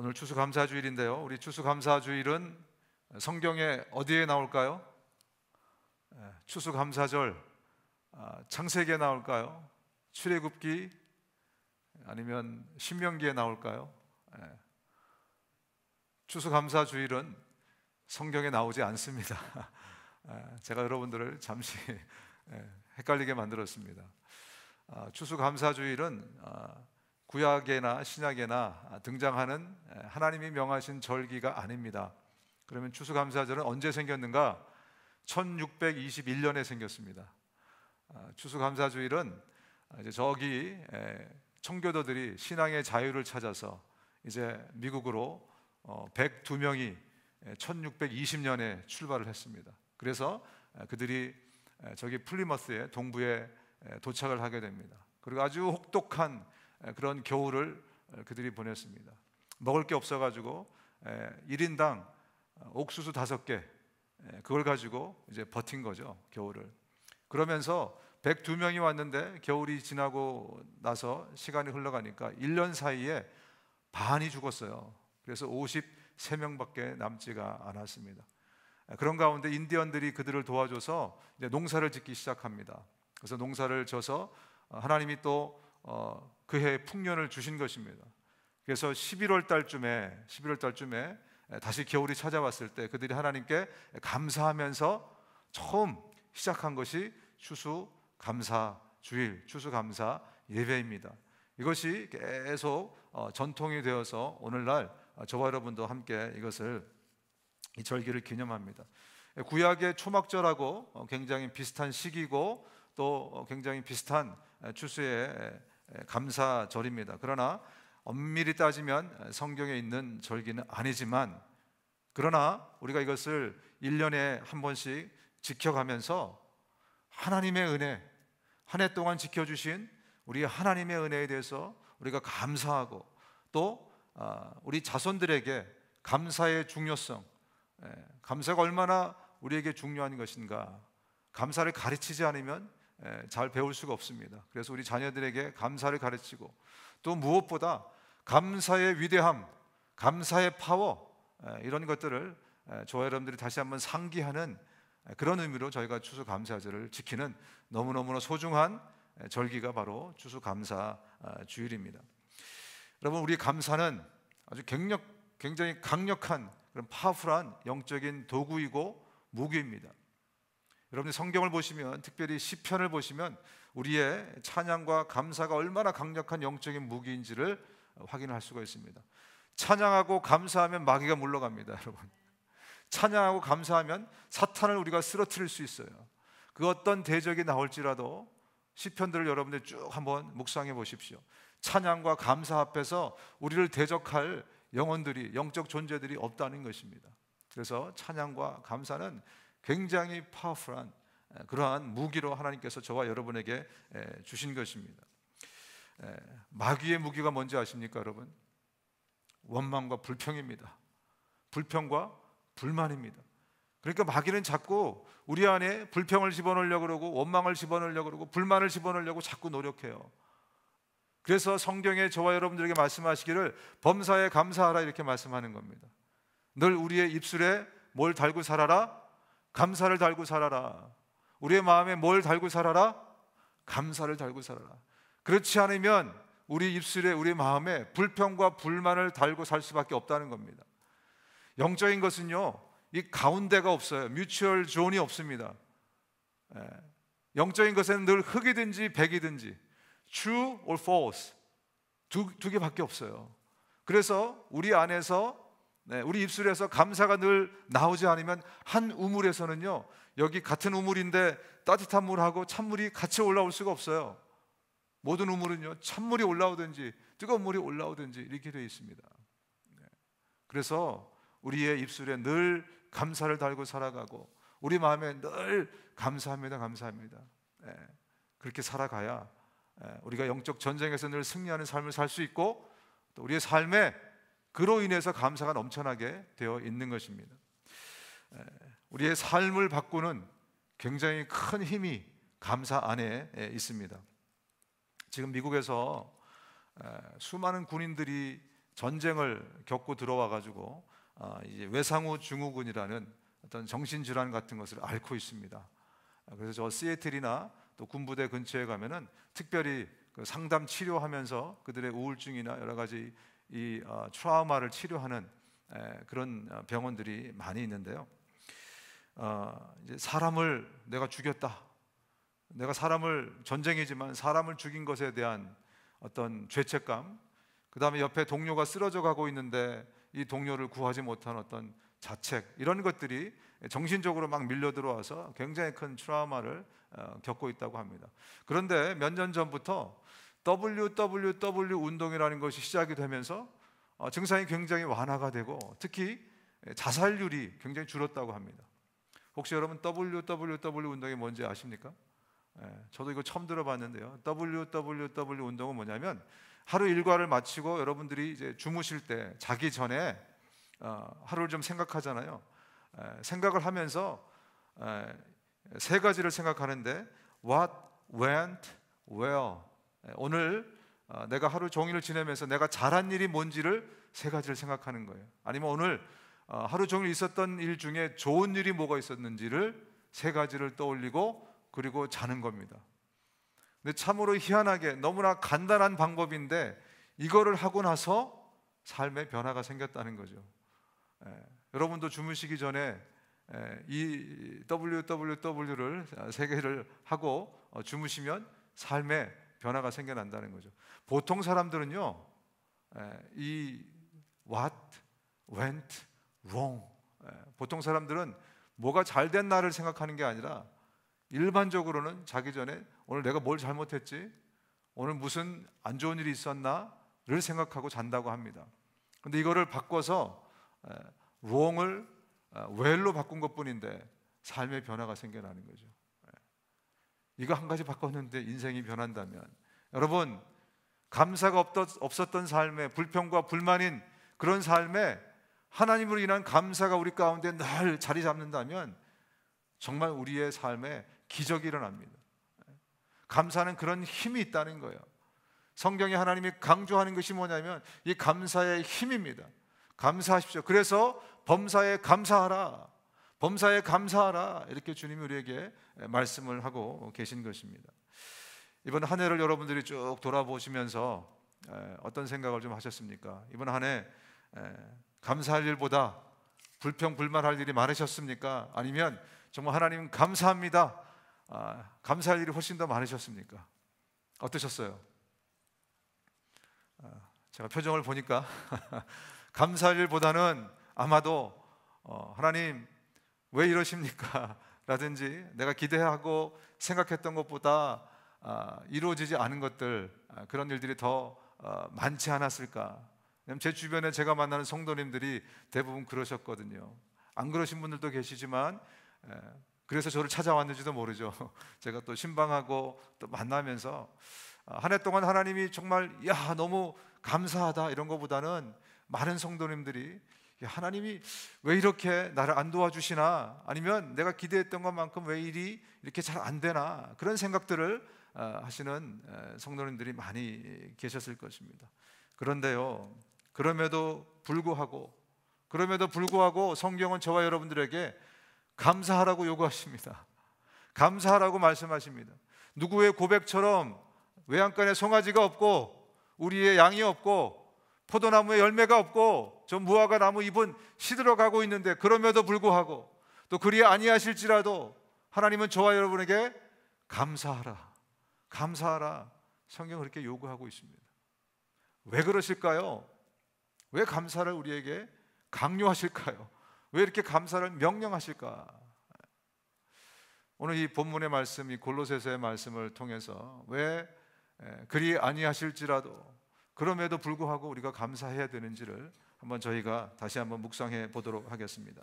오늘 추수감사주일인데요. 우리 추수감사주일은 성경에 어디에 나올까요? 추수감사절 창세기에 나올까요? 출애굽기 아니면 신명기에 나올까요? 추수감사주일은 성경에 나오지 않습니다. 제가 여러분들을 잠시 헷갈리게 만들었습니다. 추수감사주일은 구약에나 신약에나 등장하는 하나님이 명하신 절기가 아닙니다. 그러면 추수감사절은 언제 생겼는가? 1621년에 생겼습니다. 추수감사주일은 이제 저기 청교도들이 신앙의 자유를 찾아서 이제 미국으로 102명이 1620년에 출발을 했습니다. 그래서 그들이 저기 플리머스의 동부에 도착을 하게 됩니다. 그리고 아주 혹독한 그런 겨울을 그들이 보냈습니다. 먹을 게 없어가지고 1인당 옥수수 5개 그걸 가지고 이제 버틴 거죠, 겨울을. 그러면서 102명이 왔는데 겨울이 지나고 나서 시간이 흘러가니까 1년 사이에 반이 죽었어요. 그래서 53명밖에 남지가 않았습니다. 그런 가운데 인디언들이 그들을 도와줘서 이제 농사를 짓기 시작합니다. 그래서 농사를 져서 하나님이 또 그해 풍년을 주신 것입니다. 그래서 11월 달쯤에 다시 겨울이 찾아왔을 때 그들이 하나님께 감사하면서 처음 시작한 것이 추수감사주일, 추수감사 예배입니다. 이것이 계속 전통이 되어서 오늘날 저와 여러분도 함께 이 절기를 기념합니다. 구약의 초막절하고 굉장히 비슷한 시기고 또 굉장히 비슷한 추수의 감사절입니다. 그러나 엄밀히 따지면 성경에 있는 절기는 아니지만, 그러나 우리가 이것을 1년에 한 번씩 지켜가면서 하나님의 은혜, 한 해 동안 지켜주신 우리 하나님의 은혜에 대해서 우리가 감사하고 또 우리 자손들에게 감사의 중요성, 감사가 얼마나 우리에게 중요한 것인가, 감사를 가르치지 않으면 잘 배울 수가 없습니다. 그래서 우리 자녀들에게 감사를 가르치고 또 무엇보다 감사의 위대함, 감사의 파워, 이런 것들을 저와 여러분들이 다시 한번 상기하는 그런 의미로 저희가 추수감사절을 지키는 너무너무나 소중한 절기가 바로 추수감사주일입니다. 여러분, 우리 감사는 아주 굉장히 강력한 그런 파워풀한 영적인 도구이고 무기입니다. 여러분이 성경을 보시면, 특별히 시편을 보시면 우리의 찬양과 감사가 얼마나 강력한 영적인 무기인지를 확인할 수가 있습니다. 찬양하고 감사하면 마귀가 물러갑니다. 여러분, 찬양하고 감사하면 사탄을 우리가 쓰러뜨릴 수 있어요. 그 어떤 대적이 나올지라도 시편들을 여러분들 쭉 한번 묵상해 보십시오. 찬양과 감사 앞에서 우리를 대적할 영혼들이, 영적 존재들이 없다는 것입니다. 그래서 찬양과 감사는 굉장히 파워풀한 그러한 무기로 하나님께서 저와 여러분에게 주신 것입니다. 마귀의 무기가 뭔지 아십니까, 여러분? 원망과 불평입니다. 불평과 불만입니다. 그러니까 마귀는 자꾸 우리 안에 불평을 집어넣으려고 그러고 원망을 집어넣으려고 그러고 불만을 집어넣으려고 자꾸 노력해요. 그래서 성경에 저와 여러분들에게 말씀하시기를 범사에 감사하라 이렇게 말씀하는 겁니다. 늘 우리의 입술에 뭘 달고 살아라? 감사를 달고 살아라. 우리의 마음에 뭘 달고 살아라? 감사를 달고 살아라. 그렇지 않으면 우리 입술에, 우리 마음에 불평과 불만을 달고 살 수밖에 없다는 겁니다. 영적인 것은요, 이 가운데가 없어요. 뮤추얼 존이 없습니다. 영적인 것에는 늘 흑이든지 백이든지, true or false, 두 개밖에 없어요. 그래서 우리 안에서, 우리 입술에서 감사가 늘 나오지 않으면 한 우물에서는요, 여기 같은 우물인데 따뜻한 물하고 찬물이 같이 올라올 수가 없어요. 모든 우물은요, 찬물이 올라오든지 뜨거운 물이 올라오든지 이렇게 되어 있습니다. 그래서 우리의 입술에 늘 감사를 달고 살아가고 우리 마음에 늘 감사합니다, 감사합니다. 그렇게 살아가야 우리가 영적 전쟁에서 늘 승리하는 삶을 살 수 있고 또 우리의 삶에 그로 인해서 감사가 넘쳐나게 되어 있는 것입니다. 우리의 삶을 바꾸는 굉장히 큰 힘이 감사 안에 있습니다. 지금 미국에서 수많은 군인들이 전쟁을 겪고 들어와 가지고 이제 외상후 증후군이라는 어떤 정신질환 같은 것을 앓고 있습니다. 그래서 저 시애틀이나 또 군부대 근처에 가면은 특별히 그 상담 치료하면서 그들의 우울증이나 여러 가지 이 트라우마를 치료하는 그런 병원들이 많이 있는데요. 이제 사람을 내가 죽였다, 내가 사람을, 전쟁이지만 사람을 죽인 것에 대한 어떤 죄책감, 그 다음에 옆에 동료가 쓰러져 가고 있는데 이 동료를 구하지 못한 어떤 자책, 이런 것들이 정신적으로 막 밀려 들어와서 굉장히 큰 트라우마를 겪고 있다고 합니다. 그런데 몇 년 전부터 WWW 운동이라는 것이 시작이 되면서 증상이 굉장히 완화가 되고 특히 자살률이 굉장히 줄었다고 합니다. 혹시 여러분 WWW 운동이 뭔지 아십니까? 저도 이거 처음 들어봤는데요. WWW 운동은 뭐냐면 하루 일과를 마치고 여러분들이 이제 주무실 때, 자기 전에 하루를 좀 생각하잖아요. 생각을 하면서 세 가지를 생각하는데 what, when, where. 오늘 내가 하루 종일을 지내면서 내가 잘한 일이 뭔지를 세 가지를 생각하는 거예요. 아니면 오늘 하루 종일 있었던 일 중에 좋은 일이 뭐가 있었는지를 세 가지를 떠올리고 그리고 자는 겁니다. 근데 참으로 희한하게 너무나 간단한 방법인데 이거를 하고 나서 삶의 변화가 생겼다는 거죠. 여러분도 주무시기 전에 이 WWW를 세 개를 하고 주무시면 삶의 변화가 생겨난다는 거죠. 보통 사람들은요, 이 what went wrong, 보통 사람들은 뭐가 잘된 날을 생각하는 게 아니라 일반적으로는 자기 전에 오늘 내가 뭘 잘못했지, 오늘 무슨 안 좋은 일이 있었나를 생각하고 잔다고 합니다. 근데 이거를 바꿔서 wrong을 well로 바꾼 것뿐인데 삶의 변화가 생겨나는 거죠. 이거 한 가지 바꿨는데 인생이 변한다면, 여러분, 감사가 없었던 삶에, 불평과 불만인 그런 삶에 하나님으로 인한 감사가 우리 가운데 늘 자리 잡는다면 정말 우리의 삶에 기적이 일어납니다. 감사는 그런 힘이 있다는 거예요. 성경에 하나님이 강조하는 것이 뭐냐면 이 감사의 힘입니다. 감사하십시오. 그래서 범사에 감사하라, 범사에 감사하라, 이렇게 주님이 우리에게 말씀을 하고 계신 것입니다. 이번 한 해를 여러분들이 쭉 돌아보시면서 어떤 생각을 좀 하셨습니까? 이번 한 해 감사할 일보다 불평 불만할 일이 많으셨습니까? 아니면 정말 하나님 감사합니다, 감사할 일이 훨씬 더 많으셨습니까? 어떠셨어요? 제가 표정을 보니까 감사할 일보다는 아마도 하나님 왜 이러십니까? 라든지 내가 기대하고 생각했던 것보다 이루어지지 않은 것들, 그런 일들이 더 많지 않았을까? 제 주변에 제가 만나는 성도님들이 대부분 그러셨거든요. 안 그러신 분들도 계시지만 그래서 저를 찾아왔는지도 모르죠. 제가 또 신방하고 또 만나면서 한 해 동안 하나님이 정말 야 너무 감사하다 이런 것보다는 많은 성도님들이 하나님이 왜 이렇게 나를 안 도와주시나, 아니면 내가 기대했던 것만큼 왜 일이 이렇게 잘 안 되나, 그런 생각들을 하시는 성도님들이 많이 계셨을 것입니다. 그런데요, 그럼에도 불구하고 성경은 저와 여러분들에게 감사하라고 요구하십니다. 감사하라고 말씀하십니다. 누구의 고백처럼 외양간에 송아지가 없고 우리의 양이 없고 포도나무에 열매가 없고 저 무화과 나무 잎은 시들어가고 있는데 그럼에도 불구하고 또 그리 아니하실지라도 하나님은 저와 여러분에게 감사하라, 감사하라, 성경은 그렇게 요구하고 있습니다. 왜 그러실까요? 왜 감사를 우리에게 강요하실까요? 왜 이렇게 감사를 명령하실까? 오늘 이 본문의 말씀, 이 골로새서의 말씀을 통해서 왜 그리 아니하실지라도 그럼에도 불구하고 우리가 감사해야 되는지를 한번 저희가 다시 한번 묵상해 보도록 하겠습니다.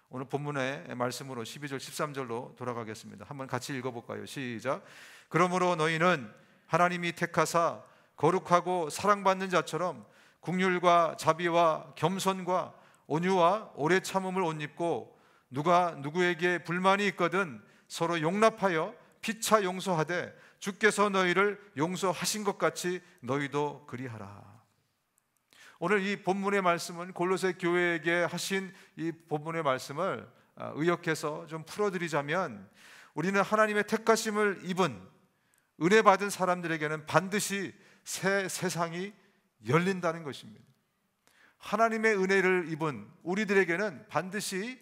오늘 본문의 말씀으로 12절 13절로 돌아가겠습니다. 한번 같이 읽어볼까요? 시작. 그러므로 너희는 하나님이 택하사 거룩하고 사랑받는 자처럼 긍휼과 자비와 겸손과 온유와 오래 참음을 옷 입고 누가 누구에게 불만이 있거든 서로 용납하여 피차 용서하되 주께서 너희를 용서하신 것 같이 너희도 그리하라. 오늘 이 본문의 말씀은 골로새 교회에게 하신 이 본문의 말씀을 의역해서 좀 풀어드리자면, 우리는 하나님의 택하심을 입은 은혜 받은 사람들에게는 반드시 새 세상이 열린다는 것입니다. 하나님의 은혜를 입은 우리들에게는 반드시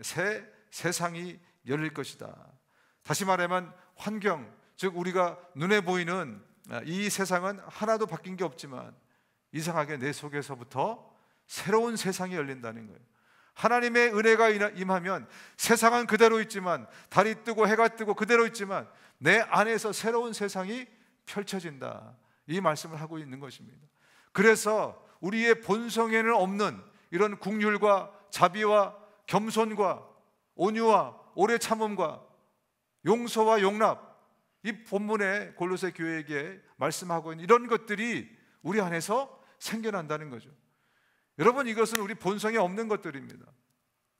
새 세상이 열릴 것이다. 다시 말하면 환경, 즉 우리가 눈에 보이는 이 세상은 하나도 바뀐 게 없지만 이상하게 내 속에서부터 새로운 세상이 열린다는 거예요. 하나님의 은혜가 임하면 세상은 그대로 있지만, 달이 뜨고 해가 뜨고 그대로 있지만 내 안에서 새로운 세상이 펼쳐진다, 이 말씀을 하고 있는 것입니다. 그래서 우리의 본성에는 없는 이런 긍휼과 자비와 겸손과 온유와 오래 참음과 용서와 용납, 이 본문의 골로새 교회에게 말씀하고 있는 이런 것들이 우리 안에서 생겨난다는 거죠. 여러분, 이것은 우리 본성에 없는 것들입니다.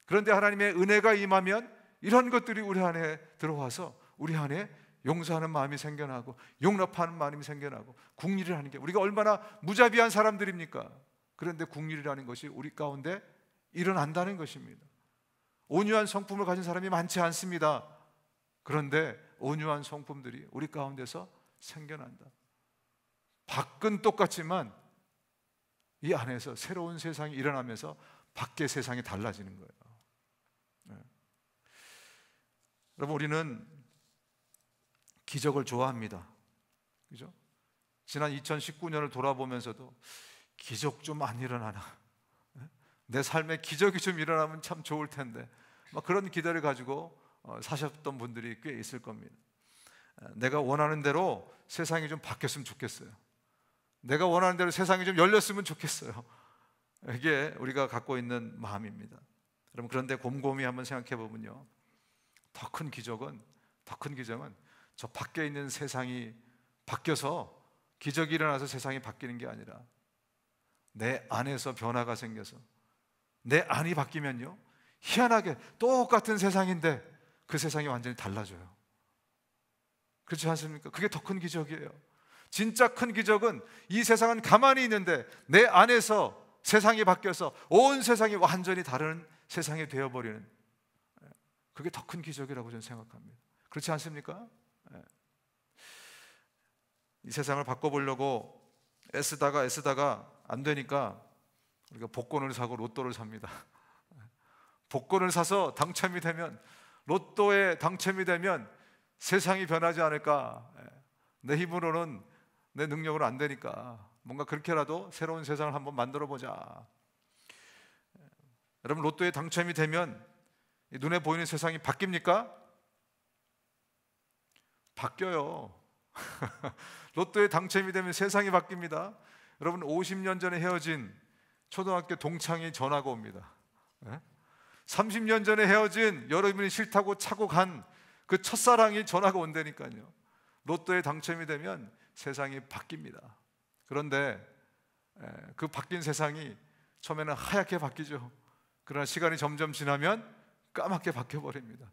그런데 하나님의 은혜가 임하면 이런 것들이 우리 안에 들어와서 우리 안에 용서하는 마음이 생겨나고 용납하는 마음이 생겨나고 긍휼이라는 게, 우리가 얼마나 무자비한 사람들입니까? 그런데 긍휼이라는 것이 우리 가운데 일어난다는 것입니다. 온유한 성품을 가진 사람이 많지 않습니다. 그런데 온유한 성품들이 우리 가운데서 생겨난다. 밖은 똑같지만 이 안에서 새로운 세상이 일어나면서 밖의 세상이 달라지는 거예요. 네. 여러분, 우리는 기적을 좋아합니다. 그죠? 지난 2019년을 돌아보면서도 기적 좀 안 일어나나, 내 삶에 기적이 좀 일어나면 참 좋을 텐데, 막 그런 기대를 가지고 사셨던 분들이 꽤 있을 겁니다. 내가 원하는 대로 세상이 좀 바뀌었으면 좋겠어요. 내가 원하는 대로 세상이 좀 열렸으면 좋겠어요. 이게 우리가 갖고 있는 마음입니다. 여러분, 그런데 곰곰이 한번 생각해 보면요, 더 큰 기적은 저 밖에 있는 세상이 바뀌어서, 기적이 일어나서 세상이 바뀌는 게 아니라 내 안에서 변화가 생겨서, 내 안이 바뀌면요, 희한하게 똑같은 세상인데 그 세상이 완전히 달라져요. 그렇지 않습니까? 그게 더 큰 기적이에요. 진짜 큰 기적은 이 세상은 가만히 있는데 내 안에서 세상이 바뀌어서 온 세상이 완전히 다른 세상이 되어버리는, 그게 더 큰 기적이라고 저는 생각합니다. 그렇지 않습니까? 이 세상을 바꿔보려고 애쓰다가 안 되니까 우리가 복권을 사고 로또를 삽니다. 복권을 사서 당첨이 되면, 로또에 당첨이 되면 세상이 변하지 않을까, 내 힘으로는, 내 능력으로 안 되니까 뭔가 그렇게라도 새로운 세상을 한번 만들어 보자. 여러분, 로또에 당첨이 되면 눈에 보이는 세상이 바뀝니까? 바뀌어요. 로또에 당첨이 되면 세상이 바뀝니다. 여러분, 50년 전에 헤어진 초등학교 동창이 전화가 옵니다. 30년 전에 헤어진 여러분이 싫다고 차고 간 그 첫사랑이 전화가 온다니까요. 로또에 당첨이 되면 세상이 바뀝니다. 그런데 그 바뀐 세상이 처음에는 하얗게 바뀌죠. 그러나 시간이 점점 지나면 까맣게 바뀌어버립니다.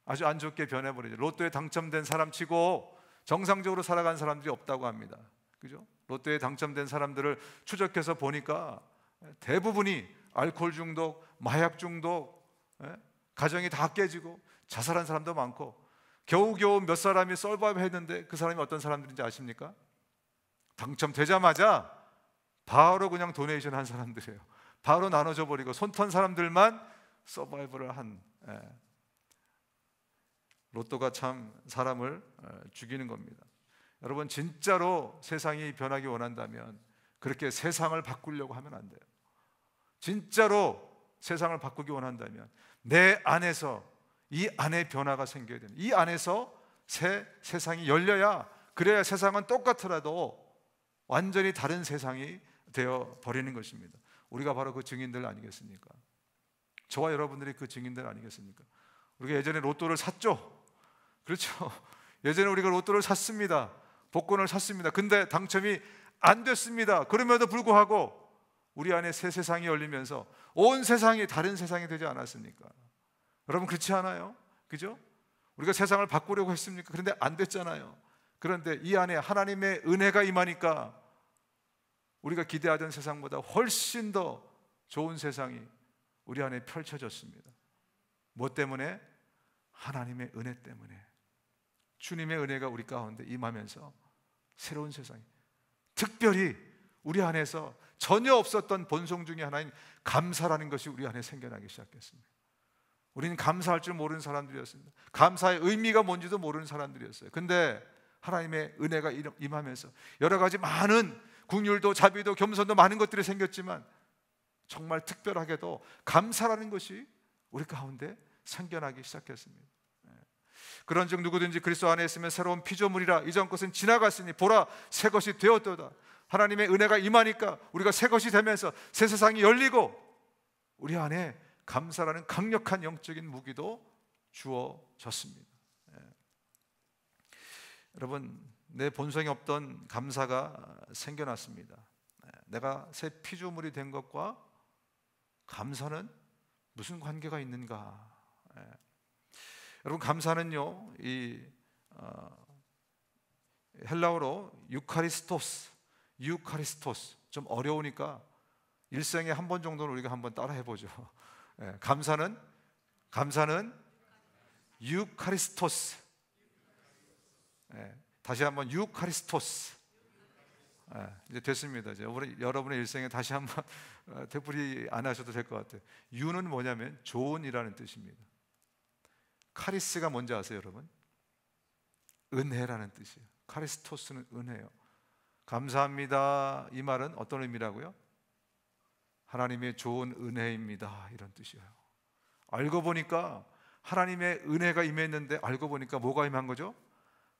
아주 안 좋게 변해버리죠. 로또에 당첨된 사람 치고 정상적으로 살아간 사람들이 없다고 합니다. 그죠? 로또에 당첨된 사람들을 추적해서 보니까 대부분이 알코올 중독, 마약 중독, 가정이 다 깨지고 자살한 사람도 많고, 겨우겨우 몇 사람이 서바이브 했는데 그 사람이 어떤 사람들인지 아십니까? 당첨되자마자 바로 그냥 도네이션 한 사람들이에요. 바로 나눠줘 버리고 손턴 사람들만 서바이브를 한, 로또가 참 사람을 죽이는 겁니다. 여러분, 진짜로 세상이 변하기 원한다면 그렇게 세상을 바꾸려고 하면 안 돼요. 진짜로 세상을 바꾸기 원한다면 내 안에서, 이 안에 변화가 생겨야 됩니다. 이 안에서 새 세상이 열려야, 그래야 세상은 똑같더라도 완전히 다른 세상이 되어 버리는 것입니다. 우리가 바로 그 증인들 아니겠습니까? 저와 여러분들이 그 증인들 아니겠습니까? 우리가 예전에 로또를 샀죠. 그렇죠. 예전에 우리가 로또를 샀습니다. 복권을 샀습니다. 근데 당첨이 안 됐습니다. 그럼에도 불구하고 우리 안에 새 세상이 열리면서 온 세상이 다른 세상이 되지 않았습니까? 여러분, 그렇지 않아요? 그죠? 우리가 세상을 바꾸려고 했습니까? 그런데 안 됐잖아요. 그런데 이 안에 하나님의 은혜가 임하니까 우리가 기대하던 세상보다 훨씬 더 좋은 세상이 우리 안에 펼쳐졌습니다. 무엇 때문에? 하나님의 은혜 때문에. 주님의 은혜가 우리 가운데 임하면서 새로운 세상이, 특별히 우리 안에서 전혀 없었던 본성 중에 하나인 감사라는 것이 우리 안에 생겨나기 시작했습니다. 우리는 감사할 줄 모르는 사람들이었습니다. 감사의 의미가 뭔지도 모르는 사람들이었어요. 근데 하나님의 은혜가 임하면서 여러 가지 많은 긍휼도 자비도 겸손도 많은 것들이 생겼지만 정말 특별하게도 감사라는 것이 우리 가운데 생겨나기 시작했습니다. 그런즉 누구든지 그리스도 안에 있으면 새로운 피조물이라, 이전 것은 지나갔으니 보라 새 것이 되었도다. 하나님의 은혜가 임하니까 우리가 새 것이 되면서 새 세상이 열리고 우리 안에 감사라는 강력한 영적인 무기도 주어졌습니다. 여러분, 내 본성이 없던 감사가 생겨났습니다. 내가 새 피조물이 된 것과 감사는 무슨 관계가 있는가? 여러분, 감사는요, 헬라어로 유카리스토스, 좀 어려우니까 일생에 한 번 정도는 우리가 한번 따라 해보죠. 감사는 유카리스토스. 다시 한번 유카리스토스. 이제 됐습니다. 이제 여러분의 일생에 다시 한번 되풀이 안 하셔도 될 것 같아요. 유는 뭐냐면 좋은이라는 뜻입니다. 카리스가 뭔지 아세요, 여러분? 은혜라는 뜻이에요. 카리스토스는 은혜예요. 감사합니다, 이 말은 어떤 의미라고요? 하나님의 좋은 은혜입니다, 이런 뜻이에요. 알고 보니까 하나님의 은혜가 임했는데 알고 보니까 뭐가 임한 거죠?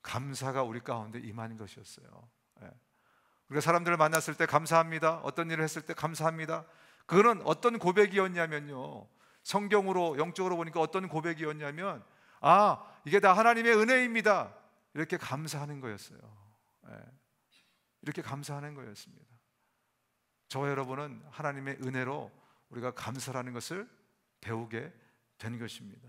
감사가 우리 가운데 임한 것이었어요. 우리가 사람들을 만났을 때 감사합니다, 어떤 일을 했을 때 감사합니다. 그거는 어떤 고백이었냐면요, 성경으로 영적으로 보니까 어떤 고백이었냐면, 이게 다 하나님의 은혜입니다, 이렇게 감사하는 거였어요. 이렇게 감사하는 거였습니다. 저와 여러분은 하나님의 은혜로 우리가 감사라는 것을 배우게 된 것입니다.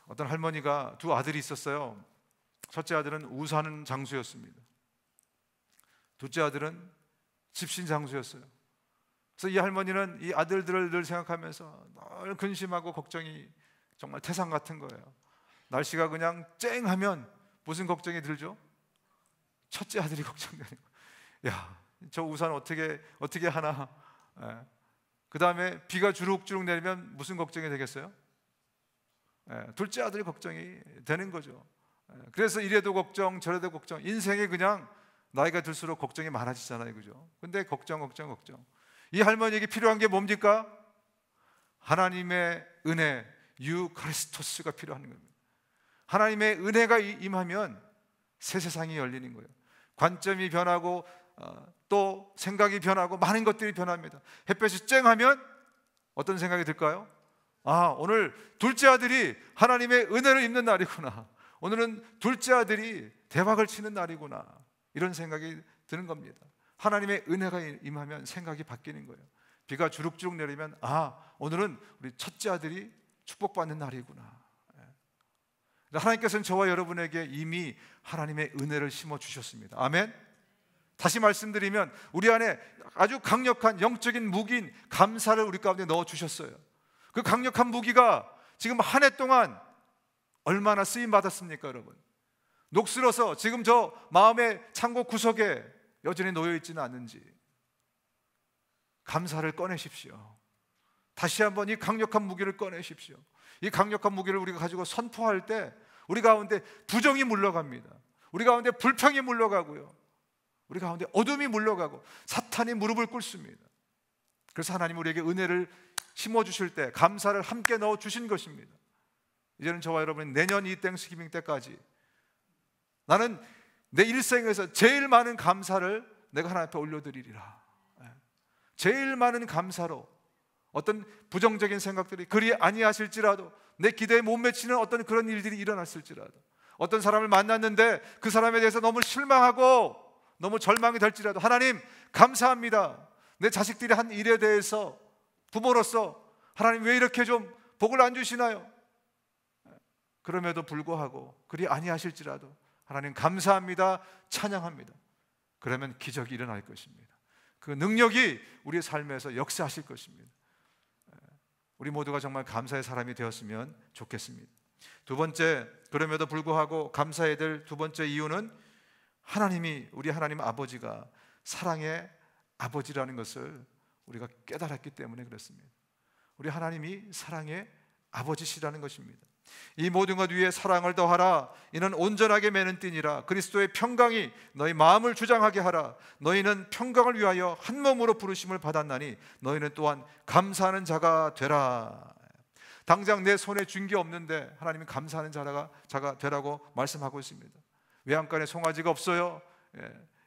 어떤 할머니가 두 아들이 있었어요. 첫째 아들은 우사는 장수였습니다. 둘째 아들은 집신 장수였어요. 그래서 이 할머니는 이 아들들을 늘 생각하면서 늘 근심하고 걱정이 정말 태산 같은 거예요. 날씨가 그냥 쨍하면 무슨 걱정이 들죠? 첫째 아들이 걱정되는 거예요. 야, 저 우산 어떻게 하나. 그 다음에 비가 주룩주룩 내리면 무슨 걱정이 되겠어요? 둘째 아들이 걱정이 되는 거죠. 그래서 이래도 걱정 저래도 걱정, 인생이 그냥 나이가 들수록 걱정이 많아지잖아요, 그죠? 근데 걱정. 이 할머니에게 필요한 게 뭡니까? 하나님의 은혜, 유카리스토스가 필요한 겁니다. 하나님의 은혜가 임하면 새 세상이 열리는 거예요. 관점이 변하고 또 생각이 변하고 많은 것들이 변합니다. 햇볕이 쨍하면 어떤 생각이 들까요? 오늘 둘째 아들이 하나님의 은혜를 입는 날이구나. 오늘은 둘째 아들이 대박을 치는 날이구나. 이런 생각이 드는 겁니다. 하나님의 은혜가 임하면 생각이 바뀌는 거예요. 비가 주룩주룩 내리면 오늘은 우리 첫째 아들이 축복받는 날이구나. 하나님께서는 저와 여러분에게 이미 하나님의 은혜를 심어주셨습니다. 아멘. 다시 말씀드리면 우리 안에 아주 강력한 영적인 무기인 감사를 우리 가운데 넣어주셨어요. 그 강력한 무기가 지금 한 해 동안 얼마나 쓰임받았습니까, 여러분? 녹슬어서 지금 저 마음의 창고 구석에 여전히 놓여있지는 않는지 감사를 꺼내십시오. 다시 한번 이 강력한 무기를 꺼내십시오. 이 강력한 무기를 우리가 가지고 선포할 때 우리 가운데 부정이 물러갑니다. 우리 가운데 불평이 물러가고요, 우리 가운데 어둠이 물러가고 사탄이 무릎을 꿇습니다. 그래서 하나님 우리에게 은혜를 심어주실 때 감사를 함께 넣어주신 것입니다. 이제는 저와 여러분이 내년 이 땡스기빙 때까지 나는 내 일생에서 제일 많은 감사를 내가 하나님 앞에 올려드리리라. 제일 많은 감사로 어떤 부정적인 생각들이 그리 아니하실지라도, 내 기대에 못 미치는 어떤 그런 일들이 일어났을지라도, 어떤 사람을 만났는데 그 사람에 대해서 너무 실망하고 너무 절망이 될지라도 하나님 감사합니다. 내 자식들이 한 일에 대해서 부모로서 하나님 왜 이렇게 좀 복을 안 주시나요? 그럼에도 불구하고 그리 아니하실지라도 하나님 감사합니다, 찬양합니다. 그러면 기적이 일어날 것입니다. 그 능력이 우리의 삶에서 역사하실 것입니다. 우리 모두가 정말 감사의 사람이 되었으면 좋겠습니다. 두 번째, 그럼에도 불구하고 감사해야 될 두 번째 이유는 하나님이, 우리 하나님 아버지가 사랑의 아버지라는 것을 우리가 깨달았기 때문에 그렇습니다. 우리 하나님이 사랑의 아버지시라는 것입니다. 이 모든 것 위에 사랑을 더하라. 이는 온전하게 매는 띠니라. 그리스도의 평강이 너희 마음을 주장하게 하라. 너희는 평강을 위하여 한 몸으로 부르심을 받았나니 너희는 또한 감사하는 자가 되라. 당장 내 손에 쥔 게 없는데 하나님이 감사하는 자가 되라고 말씀하고 있습니다. 외양간에 송아지가 없어요.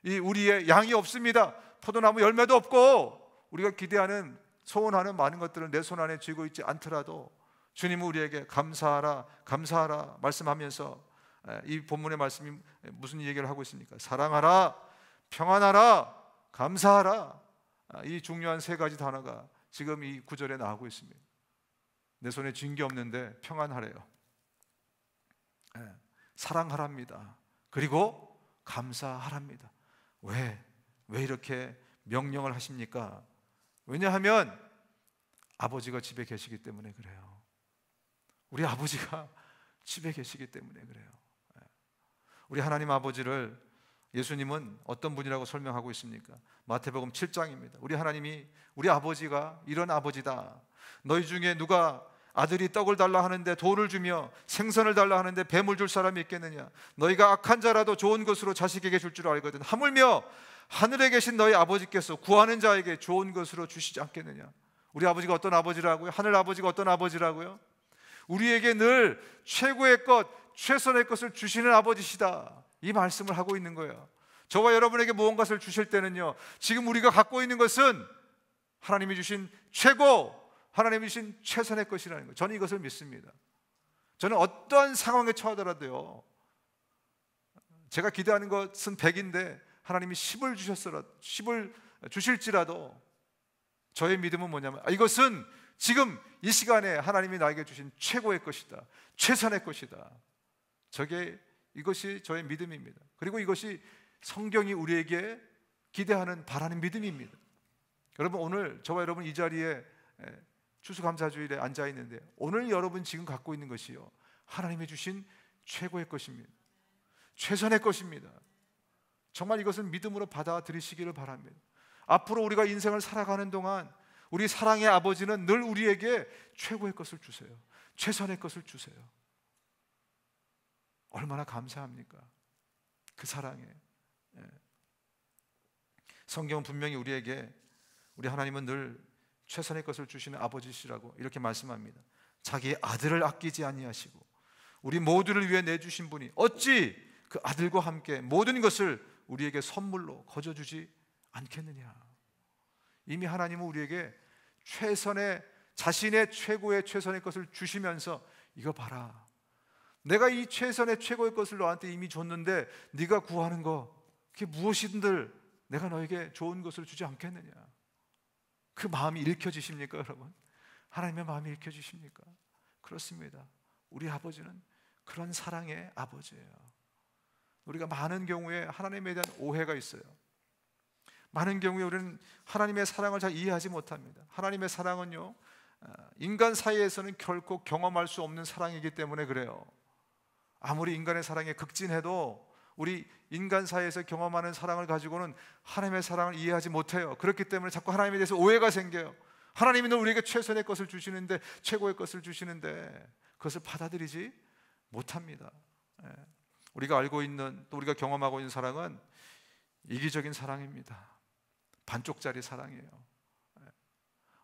이 우리의 양이 없습니다. 포도나무 열매도 없고 우리가 기대하는, 소원하는 많은 것들을 내 손 안에 쥐고 있지 않더라도 주님은 우리에게 감사하라, 감사하라 말씀하면서, 이 본문의 말씀이 무슨 얘기를 하고 있습니까? 사랑하라, 평안하라, 감사하라. 이 중요한 세 가지 단어가 지금 이 구절에 나오고 있습니다. 내 손에 쥔 게 없는데 평안하래요. 사랑하랍니다. 그리고 감사하랍니다. 왜 이렇게 명령을 하십니까? 왜냐하면 아버지가 집에 계시기 때문에 그래요. 우리 아버지가 집에 계시기 때문에 그래요. 우리 하나님 아버지를 예수님은 어떤 분이라고 설명하고 있습니까? 마태복음 7장입니다. 우리 하나님이, 우리 아버지가 이런 아버지다. 너희 중에 누가 아들이 떡을 달라 하는데 돌을 주며 생선을 달라 하는데 뱀을 줄 사람이 있겠느냐? 너희가 악한 자라도 좋은 것으로 자식에게 줄 줄 알거든. 하물며 하늘에 계신 너희 아버지께서 구하는 자에게 좋은 것으로 주시지 않겠느냐? 우리 아버지가 어떤 아버지라고요? 하늘 아버지가 어떤 아버지라고요? 우리에게 늘 최고의 것, 최선의 것을 주시는 아버지시다. 이 말씀을 하고 있는 거예요. 저와 여러분에게 무언가를 주실 때는요, 지금 우리가 갖고 있는 것은 하나님이 주신 최고, 하나님이 주신 최선의 것이라는 거예요. 저는 이것을 믿습니다. 저는 어떤 상황에 처하더라도요, 제가 기대하는 것은 100인데 하나님이 10을 주셨더라도, 10을 주실지라도 저의 믿음은 뭐냐면, 이것은 지금 이 시간에 하나님이 나에게 주신 최고의 것이다, 최선의 것이다. 이것이 저의 믿음입니다. 그리고 이것이 성경이 우리에게 기대하는, 바라는 믿음입니다. 여러분, 오늘 저와 여러분 이 자리에 추수감사주일에 앉아 있는데, 오늘 여러분 지금 갖고 있는 것이요, 하나님이 주신 최고의 것입니다. 최선의 것입니다. 정말 이것을 믿음으로 받아들이시기를 바랍니다. 앞으로 우리가 인생을 살아가는 동안 우리 사랑의 아버지는 늘 우리에게 최고의 것을 주세요. 최선의 것을 주세요. 얼마나 감사합니까? 그 사랑에. 성경은 분명히 우리에게, 우리 하나님은 늘 최선의 것을 주시는 아버지시라고 이렇게 말씀합니다. 자기의 아들을 아끼지 아니하시고 우리 모두를 위해 내주신 분이 어찌 그 아들과 함께 모든 것을 우리에게 선물로 거저주지 않겠느냐. 이미 하나님은 우리에게 최선의, 자신의 최고의 최선의 것을 주시면서, 이거 봐라, 내가 이 최선의 최고의 것을 너한테 이미 줬는데 네가 구하는 거, 그게 무엇이든들 내가 너에게 좋은 것을 주지 않겠느냐. 그 마음이 읽혀지십니까, 여러분? 하나님의 마음이 읽혀지십니까? 그렇습니다. 우리 아버지는 그런 사랑의 아버지예요. 우리가 많은 경우에 하나님에 대한 오해가 있어요. 많은 경우에 우리는 하나님의 사랑을 잘 이해하지 못합니다. 하나님의 사랑은요, 인간 사이에서는 결코 경험할 수 없는 사랑이기 때문에 그래요. 아무리 인간의 사랑에 극진해도 우리 인간 사이에서 경험하는 사랑을 가지고는 하나님의 사랑을 이해하지 못해요. 그렇기 때문에 자꾸 하나님에 대해서 오해가 생겨요. 하나님은 우리에게 최선의 것을 주시는데, 최고의 것을 주시는데 그것을 받아들이지 못합니다. 우리가 알고 있는, 또 우리가 경험하고 있는 사랑은 이기적인 사랑입니다. 반쪽짜리 사랑이에요.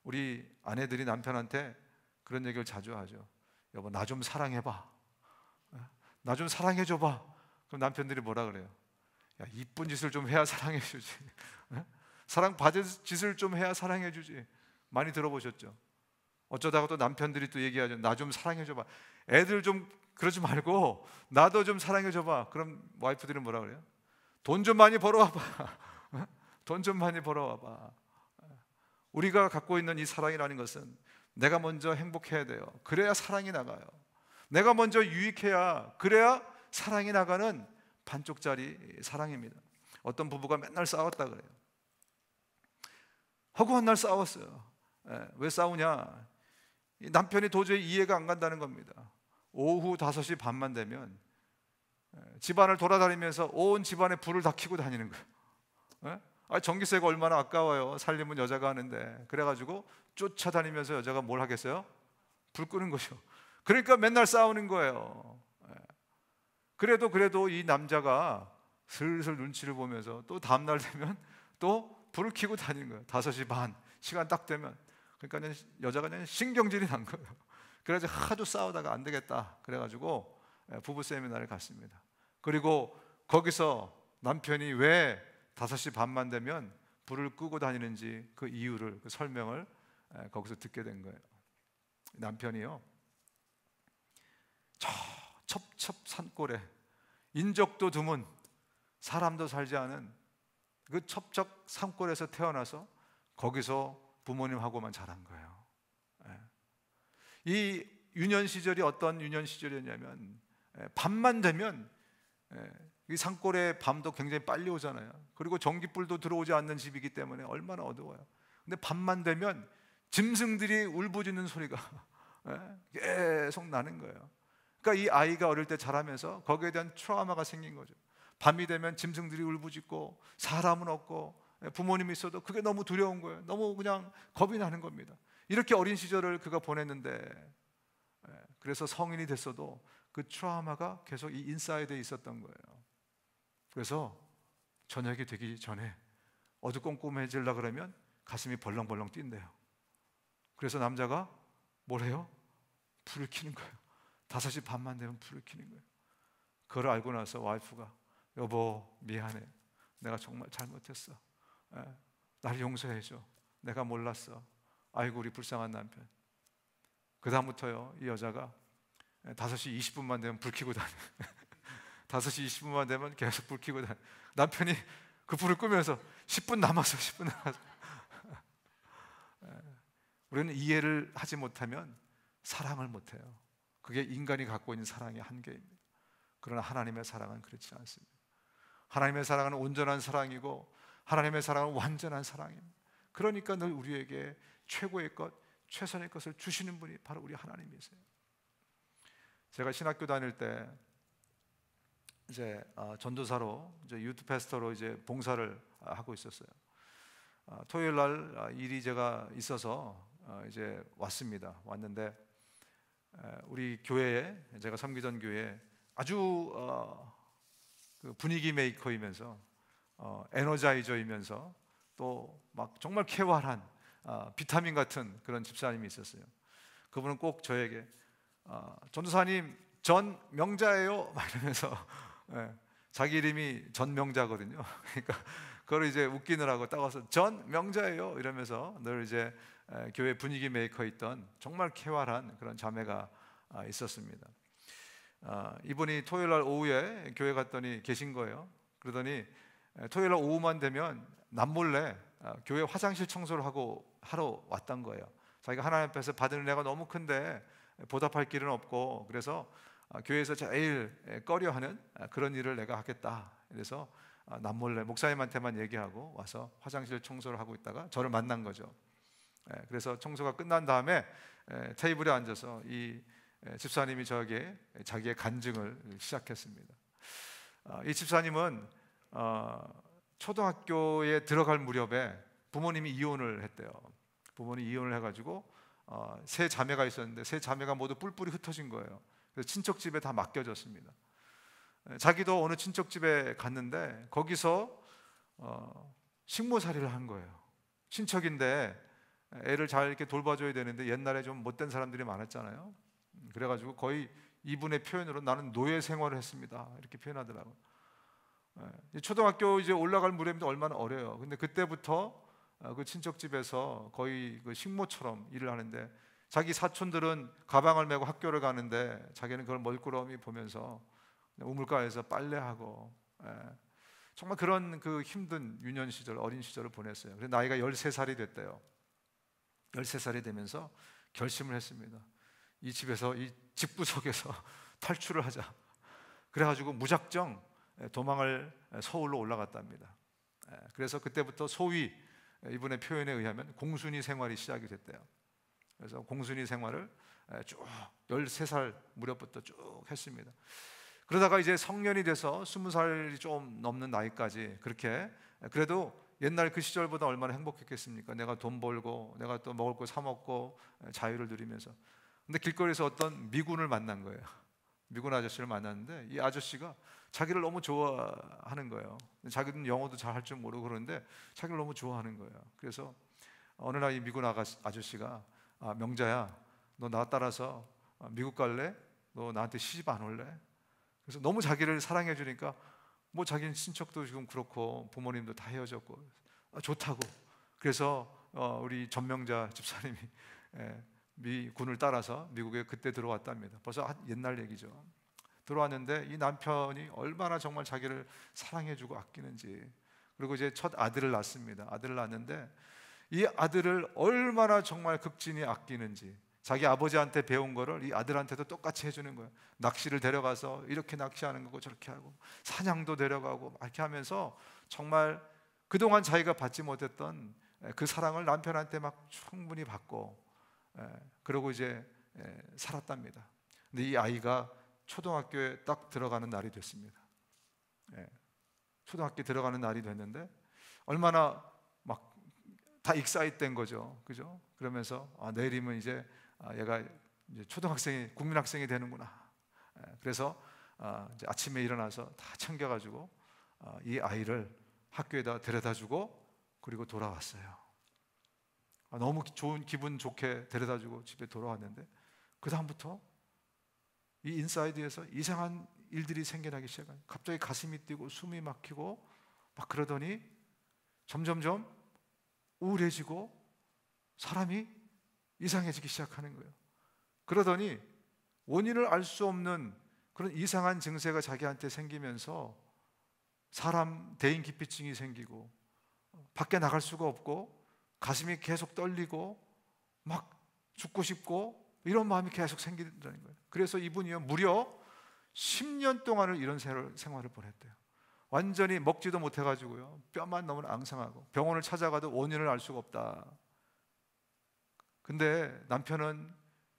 우리 아내들이 남편한테 그런 얘기를 자주 하죠. 여보, 나 좀 사랑해봐, 나 좀 사랑해줘봐. 그럼 남편들이 뭐라 그래요? 야, 이쁜 짓을 좀 해야 사랑해주지. 사랑받을 짓을 좀 해야 사랑해주지. 많이 들어보셨죠? 어쩌다가 또 남편들이 또 얘기하죠. 나 좀 사랑해줘봐. 애들 좀 그러지 말고 나도 좀 사랑해줘봐. 그럼 와이프들은 뭐라 그래요? 돈 좀 많이 벌어와봐. 돈 좀 많이 벌어와봐. 우리가 갖고 있는 이 사랑이라는 것은 내가 먼저 행복해야 돼요. 그래야 사랑이 나가요. 내가 먼저 유익해야, 그래야 사랑이 나가는 반쪽짜리 사랑입니다. 어떤 부부가 맨날 싸웠다 그래요. 허구한 날 싸웠어요. 왜 싸우냐? 남편이 도저히 이해가 안 간다는 겁니다. 오후 5시 반만 되면 집안을 돌아다니면서 온 집안에 불을 다 켜고 다니는 거예요. 전기세가 얼마나 아까워요. 살림은 여자가 하는데. 그래가지고 쫓아다니면서 여자가 뭘 하겠어요? 불 끄는 거죠. 그러니까 맨날 싸우는 거예요. 그래도 이 남자가 슬슬 눈치를 보면서 또 다음날 되면 또 불을 켜고 다니는 거예요. 5시 반 시간 딱 되면. 그러니까 여자가 그냥 신경질이 난 거예요. 그래서 하도 싸우다가 안 되겠다 그래가지고 부부 세미나를 갔습니다. 그리고 거기서 남편이 왜 5시 반만 되면 불을 끄고 다니는지 그 이유를, 그 설명을 거기서 듣게 된 거예요. 남편이요, 저 첩첩 산골에 인적도 드문, 사람도 살지 않은 그 첩첩 산골에서 태어나서 거기서 부모님하고만 자란 거예요. 이 유년 시절이 어떤 유년 시절이었냐면, 밤만 되면 이 산골에 밤도 굉장히 빨리 오잖아요. 그리고 전기불도 들어오지 않는 집이기 때문에 얼마나 어두워요. 근데 밤만 되면 짐승들이 울부짖는 소리가 계속 나는 거예요. 그러니까 이 아이가 어릴 때 자라면서 거기에 대한 트라우마가 생긴 거죠. 밤이 되면 짐승들이 울부짖고 사람은 없고 부모님이 있어도 그게 너무 두려운 거예요. 너무 그냥 겁이 나는 겁니다. 이렇게 어린 시절을 그가 보냈는데, 그래서 성인이 됐어도 그 트라우마가 계속 이 인사이드에 있었던 거예요. 그래서 저녁이 되기 전에 어두컴컴해지려고 그러면 가슴이 벌렁벌렁 뛴대요. 그래서 남자가 뭘 해요? 불을 켜는 거예요. 5시 반만 되면 불을 켜는 거예요. 그걸 알고 나서 와이프가, 여보 미안해, 내가 정말 잘못했어, 나를 용서해줘, 내가 몰랐어, 아이고 우리 불쌍한 남편. 그 다음부터요, 이 여자가 5시 20분만 되면 불 켜고 다녀요. 5시 20분만 되면 계속 불 켜고 다녀요. 남편이 그 불을 끄면서 10분 남았어, 10분 남았어. 우리는 이해를 하지 못하면 사랑을 못해요. 그게 인간이 갖고 있는 사랑의 한계입니다. 그러나 하나님의 사랑은 그렇지 않습니다. 하나님의 사랑은 온전한 사랑이고 하나님의 사랑은 완전한 사랑입니다. 그러니까 늘 우리에게 최고의 것, 최선의 것을 주시는 분이 바로 우리 하나님이세요. 제가 신학교 다닐 때 이제 전도사로, 이제 유트 패스터로 이제 봉사를 하고 있었어요. 토요일 날 일이 제가 있어서 이제 왔는데, 우리 교회에, 제가 섬기던 교회에 아주 그 분위기 메이커이면서 에너자이저이면서 또 막 정말 쾌활한 비타민 같은 그런 집사님이 있었어요. 그분은 꼭 저에게 전도사님 전 명자예요 막 이러면서, 자기 이름이 전명자거든요. 그러니까 그걸 이제 웃기느라고 따와서 전 명자예요 이러면서 늘 이제 교회 분위기 메이커 있던 정말 쾌활한 그런 자매가 있었습니다. 이분이 토요일 날 오후에 교회 갔더니 계신 거예요. 그러더니 토요일 날 오후만 되면 남몰래 교회 화장실 청소를 하러 왔던 거예요. 자기가 하나님 앞에서 받은 은혜가 너무 큰데 보답할 길은 없고, 그래서 교회에서 제일 꺼려하는 그런 일을 내가 하겠다. 그래서 남몰래 목사님한테만 얘기하고 와서 화장실 청소를 하고 있다가 저를 만난 거죠. 그래서 청소가 끝난 다음에 테이블에 앉아서 이 집사님이 저에게 자기의 간증을 시작했습니다. 이 집사님은 초등학교에 들어갈 무렵에 부모님이 이혼을 했대요. 부모님이 이혼을 해가지고 세 자매가 있었는데 세 자매가 모두 뿔뿔이 흩어진 거예요. 그래서 친척 집에 다 맡겨졌습니다. 자기도 어느 친척 집에 갔는데 거기서 식모살이를 한 거예요. 친척인데 애를 잘 이렇게 돌봐줘야 되는데 옛날에 좀 못된 사람들이 많았잖아요. 그래가지고 거의 이분의 표현으로 나는 노예 생활을 했습니다 이렇게 표현하더라고요. 초등학교 이제 올라갈 무렵인데 얼마나 어려요. 근데 그때부터 그 친척 집에서 거의 그 식모처럼 일을 하는데, 자기 사촌들은 가방을 메고 학교를 가는데 자기는 그걸 멀끄러미 보면서 우물가에서 빨래하고, 정말 그런 그 힘든 유년 시절, 어린 시절을 보냈어요. 그래서 나이가 13살이 됐대요. 13살이 되면서 결심을 했습니다. 이 집에서, 이 집구석에서 탈출을 하자. 그래가지고 무작정 도망을 서울로 올라갔답니다. 그래서 그때부터 소위 이분의 표현에 의하면 공순이 생활이 시작이 됐대요. 그래서 공순이 생활을 쭉 13살 무렵부터 쭉 했습니다. 그러다가 이제 성년이 돼서 20살이 좀 넘는 나이까지 그렇게, 그래도 옛날 그 시절보다 얼마나 행복했겠습니까? 내가 돈 벌고 내가 또 먹을 거 사 먹고 자유를 누리면서. 근데 길거리에서 어떤 미군을 만난 거예요. 미군 아저씨를 만났는데 이 아저씨가 자기를 너무 좋아하는 거예요. 자기는 영어도 잘 할 줄 모르고 그러는데 자기를 너무 좋아하는 거예요. 그래서 어느 날 이 미군 아저씨가 명자야, 너 나 따라서 미국 갈래? 너 나한테 시집 안 올래? 그래서 너무 자기를 사랑해 주니까 뭐 자기는 친척도 지금 그렇고 부모님도 다 헤어졌고 좋다고. 그래서 우리 전명자 집사님이 미군을 따라서 미국에 그때 들어왔답니다. 벌써 옛날 얘기죠. 들어왔는데 이 남편이 얼마나 정말 자기를 사랑해주고 아끼는지, 그리고 이제 첫 아들을 낳습니다. 아들을 낳는데 이 아들을 얼마나 정말 극진히 아끼는지, 자기 아버지한테 배운 거를 이 아들한테도 똑같이 해주는 거예요. 낚시를 데려가서 이렇게 낚시하는 거고 저렇게 하고, 사냥도 데려가고 이렇게 하면서 정말 그동안 자기가 받지 못했던 그 사랑을 남편한테 막 충분히 받고, 그러고 이제 살았답니다. 근데 이 아이가 초등학교에 딱 들어가는 날이 됐습니다. 초등학교 들어가는 날이 됐는데 얼마나 막 다 익사이트된 거죠, 그죠? 그러면서 내일이면 이제 얘가 이제 초등학생이 국민학생이 되는구나. 그래서 이제 아침에 일어나서 다 챙겨가지고 이 아이를 학교에다 데려다주고 그리고 돌아왔어요. 너무 좋은 기분 좋게 데려다주고 집에 돌아왔는데 그 다음부터 이 인사이드에서 이상한 일들이 생겨나기 시작해요. 갑자기 가슴이 뛰고 숨이 막히고 막 그러더니 점점점 우울해지고 사람이 이상해지기 시작하는 거예요. 그러더니 원인을 알 수 없는 그런 이상한 증세가 자기한테 생기면서 사람 대인기피증이 생기고 밖에 나갈 수가 없고 가슴이 계속 떨리고 막 죽고 싶고 이런 마음이 계속 생긴다는 거예요. 그래서 이분이요 무려 10년 동안을 이런 생활을 보냈대요. 완전히 먹지도 못해가지고요 뼈만 너무 앙상하고 병원을 찾아가도 원인을 알 수가 없다. 근데 남편은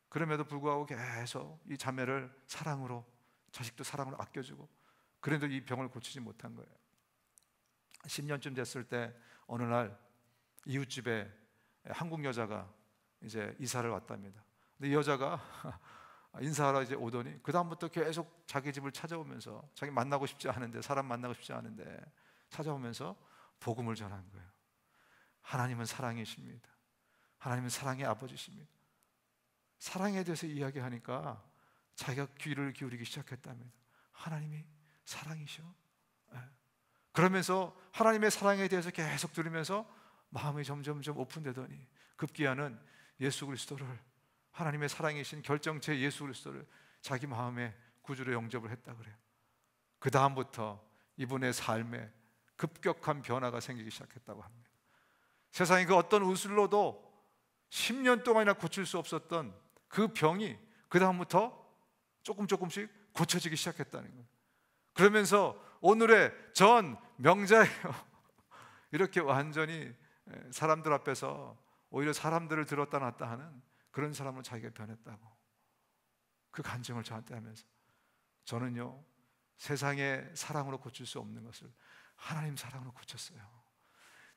그럼에도 불구하고 계속 이 자매를 사랑으로, 자식도 사랑으로 아껴주고, 그래도 이 병을 고치지 못한 거예요. 10년쯤 됐을 때 어느 날 이웃집에 한국 여자가 이제 이사를 왔답니다. 근데 이 여자가 인사하러 이제 오더니 그 다음부터 계속 자기 집을 찾아오면서, 자기 만나고 싶지 않은데, 사람 만나고 싶지 않은데 찾아오면서 복음을 전한 거예요. 하나님은 사랑이십니다. 하나님은 사랑의 아버지십니다. 사랑에 대해서 이야기하니까 자기가 귀를 기울이기 시작했답니다. 하나님이 사랑이셔. 그러면서 하나님의 사랑에 대해서 계속 들으면서 마음이 점점점 오픈되더니 급기야는 예수 그리스도를, 하나님의 사랑이신 결정체 예수 그리스도를 자기 마음에 구주로 영접을 했다 그래요. 그 다음부터 이분의 삶에 급격한 변화가 생기기 시작했다고 합니다. 세상에 그 어떤 의술로도 10년 동안이나 고칠 수 없었던 그 병이 그 다음부터 조금씩 고쳐지기 시작했다는 거예요. 그러면서 오늘의 전 명자예요. 이렇게 완전히 사람들 앞에서 오히려 사람들을 들었다 놨다 하는 그런 사람으로 자기가 변했다고 그 간증을 저한테 하면서, 저는요 세상의 사랑으로 고칠 수 없는 것을 하나님 사랑으로 고쳤어요.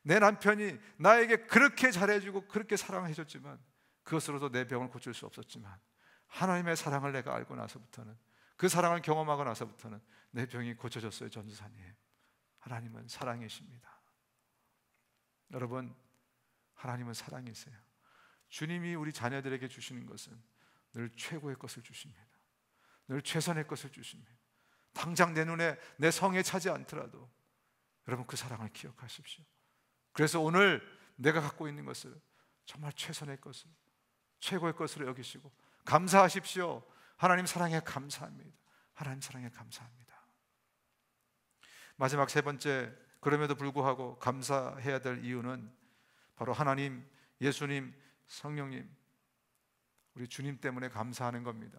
내 남편이 나에게 그렇게 잘해주고 그렇게 사랑해줬지만 그것으로도 내 병을 고칠 수 없었지만 하나님의 사랑을 내가 알고 나서부터는, 그 사랑을 경험하고 나서부터는 내 병이 고쳐졌어요. 전도사님, 하나님은 사랑이십니다. 여러분, 하나님은 사랑이세요. 주님이 우리 자녀들에게 주시는 것은 늘 최고의 것을 주십니다. 늘 최선의 것을 주십니다. 당장 내 눈에 내 성에 차지 않더라도 여러분 그 사랑을 기억하십시오. 그래서 오늘 내가 갖고 있는 것을 정말 최선의 것을, 최고의 것으로 여기시고 감사하십시오. 하나님 사랑에 감사합니다. 하나님 사랑에 감사합니다. 마지막 세 번째, 그럼에도 불구하고 감사해야 될 이유는 바로 하나님, 예수님, 성령님, 우리 주님 때문에 감사하는 겁니다.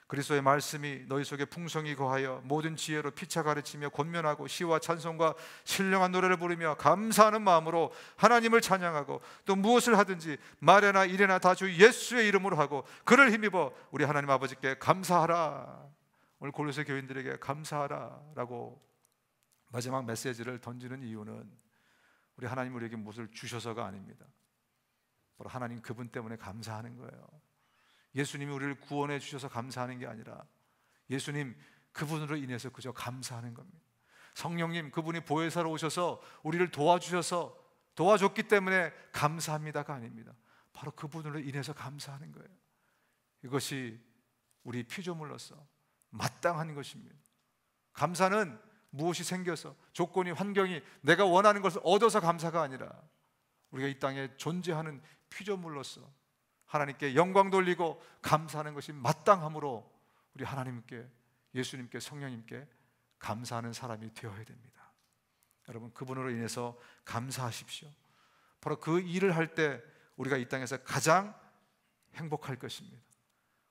그리스도의 말씀이 너희 속에 풍성히 거하여 모든 지혜로 피차 가르치며 권면하고 시와 찬송과 신령한 노래를 부르며 감사하는 마음으로 하나님을 찬양하고 또 무엇을 하든지 말이나 일이나 다 주 예수의 이름으로 하고 그를 힘입어 우리 하나님 아버지께 감사하라. 오늘 골로새 교인들에게 감사하라라고 마지막 메시지를 던지는 이유는 우리 하나님 우리에게 무엇을 주셔서가 아닙니다. 바로 하나님 그분 때문에 감사하는 거예요. 예수님이 우리를 구원해 주셔서 감사하는 게 아니라 예수님 그분으로 인해서 그저 감사하는 겁니다. 성령님 그분이 보혜사로 오셔서 우리를 도와주셔서 도와줬기 때문에 감사합니다가 아닙니다. 바로 그분으로 인해서 감사하는 거예요. 이것이 우리 피조물로서 마땅한 것입니다. 감사는 무엇이 생겨서 조건이 환경이 내가 원하는 것을 얻어서 감사가 아니라 우리가 이 땅에 존재하는 피조물로서 하나님께 영광 돌리고 감사하는 것이 마땅함으로 우리 하나님께 예수님께 성령님께 감사하는 사람이 되어야 됩니다. 여러분 그분으로 인해서 감사하십시오. 바로 그 일을 할 때 우리가 이 땅에서 가장 행복할 것입니다.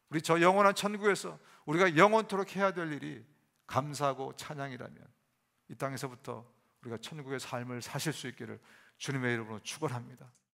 우리 저 영원한 천국에서 우리가 영원토록 해야 될 일이 감사하고 찬양이라면 이 땅에서부터 우리가 천국의 삶을 사실 수 있기를 주님의 이름으로 축원합니다.